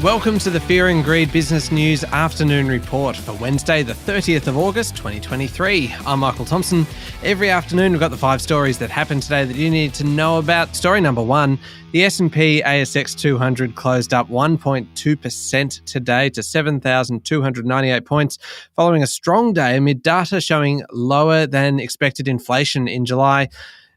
Welcome to the Fear and Greed Business News Afternoon Report for Wednesday, the 30th of August, 2023. I'm Michael Thompson. Every afternoon, we've got the 5 stories that happened today that you need to know about. Story number 1, the S&P ASX 200 closed up 1.2% today to 7,298 points, following a strong day amid data showing lower than expected inflation in July.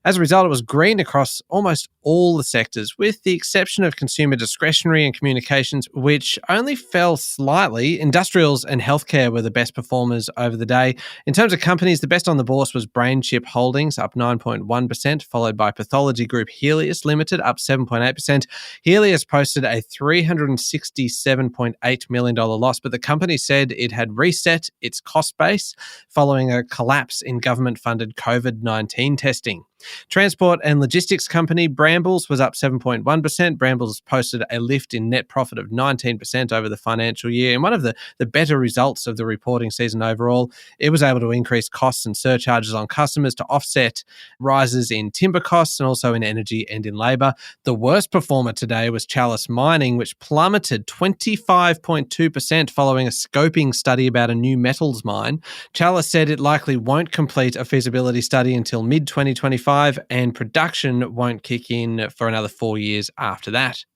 As a result, it was green across almost all the sectors, with the exception of consumer discretionary and communications, which only fell slightly. Industrials and healthcare were the best performers over the day. In terms of companies, the best on the bourse was BrainChip Holdings, up 9.1%, followed by pathology group Healius Limited, up 7.8%. Healius posted a $367.8 million loss, but the company said it had reset its cost base following a collapse in government-funded COVID-19 testing. Transport and logistics company Brambles was up 7.1%. Brambles posted a lift in net profit of 19% over the financial year. And one of the better results of the reporting season overall, it was able to increase costs and surcharges on customers to offset rises in timber costs and also in energy and in labour. The worst performer today was Chalice Mining, which plummeted 25.2% following a scoping study about a new metals mine. Chalice said it likely won't complete a feasibility study until mid-2025, and production won't kick in for another 4 years after that.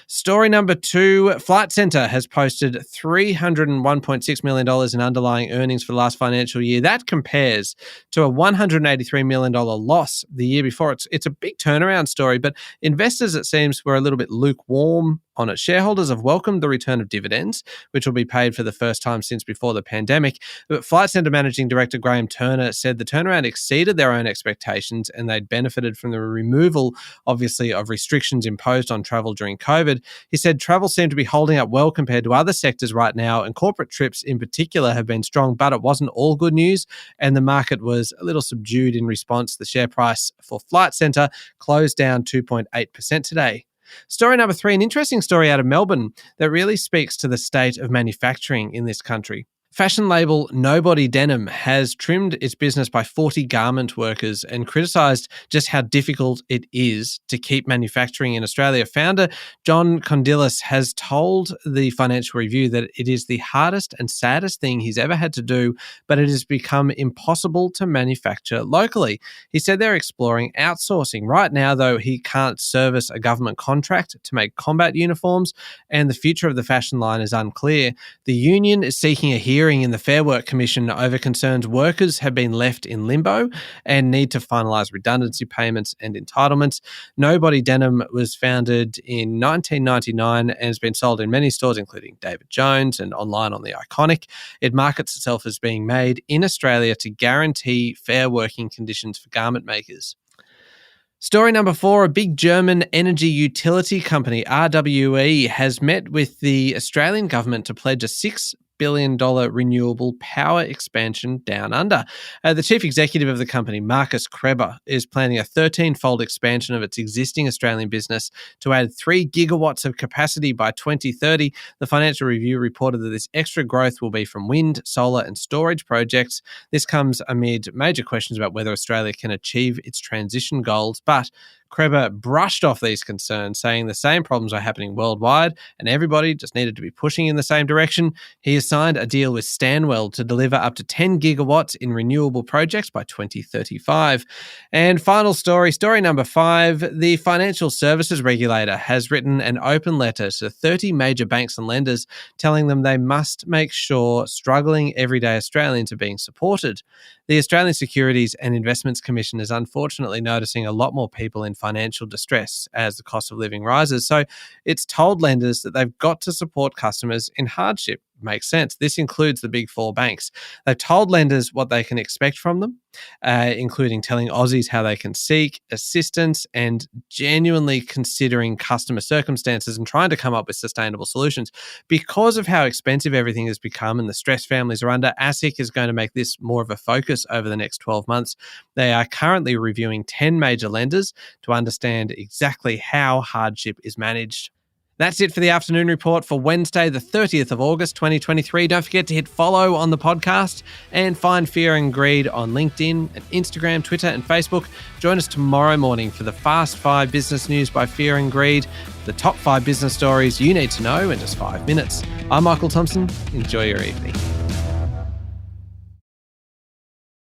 Story number 2, Flight Centre has posted $301.6 million in underlying earnings for the last financial year. That compares to a $183 million loss the year before. It's a big turnaround story, but investors, it seems, were a little bit lukewarm on it. Shareholders have welcomed the return of dividends, which will be paid for the first time since before the pandemic. But Flight Centre Managing Director Graham Turner said the turnaround exceeded their own expectations and they'd benefited from the removal, obviously, of restrictions imposed on travel during COVID. He said travel seemed to be holding up well compared to other sectors right now, and corporate trips in particular have been strong, but it wasn't all good news, and the market was a little subdued in response. The share price for Flight Centre closed down 2.8% today. Story number 3, an interesting story out of Melbourne that really speaks to the state of manufacturing in this country. Fashion label Nobody Denim has trimmed its business by 40 garment workers and criticised just how difficult it is to keep manufacturing in Australia. Founder John Condilis has told the Financial Review that it is the hardest and saddest thing he's ever had to do, but it has become impossible to manufacture locally. He said they're exploring outsourcing. Right now, though, he can't service a government contract to make combat uniforms, and the future of the fashion line is unclear. The union is seeking a hearing in the Fair Work Commission over concerns workers have been left in limbo and need to finalise redundancy payments and entitlements. Nobody Denim was founded in 1999 and has been sold in many stores, including David Jones and online on The Iconic. It markets itself as being made in Australia to guarantee fair working conditions for garment makers. Story number 4, a big German energy utility company, RWE, has met with the Australian government to pledge a $6 billion renewable power expansion down under. The chief executive of the company, Markus Kreber, is planning a 13-fold expansion of its existing Australian business to add 3 gigawatts of capacity by 2030. The Financial Review reported that this extra growth will be from wind, solar and storage projects. This comes amid major questions about whether Australia can achieve its transition goals, but Kreber brushed off these concerns, saying the same problems are happening worldwide and everybody just needed to be pushing in the same direction. He has signed a deal with Stanwell to deliver up to 10 gigawatts in renewable projects by 2035. And final story, story number 5, the financial services regulator has written an open letter to 30 major banks and lenders telling them they must make sure struggling everyday Australians are being supported. The Australian Securities and Investments Commission is unfortunately noticing a lot more people in financial distress as the cost of living rises. So it's told lenders that they've got to support customers in hardship. Makes sense. This includes the big 4 banks. They've told lenders what they can expect from them, including telling Aussies how they can seek assistance and genuinely considering customer circumstances and trying to come up with sustainable solutions. Because of how expensive everything has become and the stress families are under, ASIC is going to make this more of a focus over the next 12 months. They are currently reviewing 10 major lenders to understand exactly how hardship is managed. That's it for the afternoon report for Wednesday, the 30th of August, 2023. Don't forget to hit follow on the podcast and find Fear and Greed on LinkedIn, and Instagram, Twitter, and Facebook. Join us tomorrow morning for the Fast 5 business news by Fear and Greed, the top 5 business stories you need to know in just 5 minutes. I'm Michael Thompson. Enjoy your evening.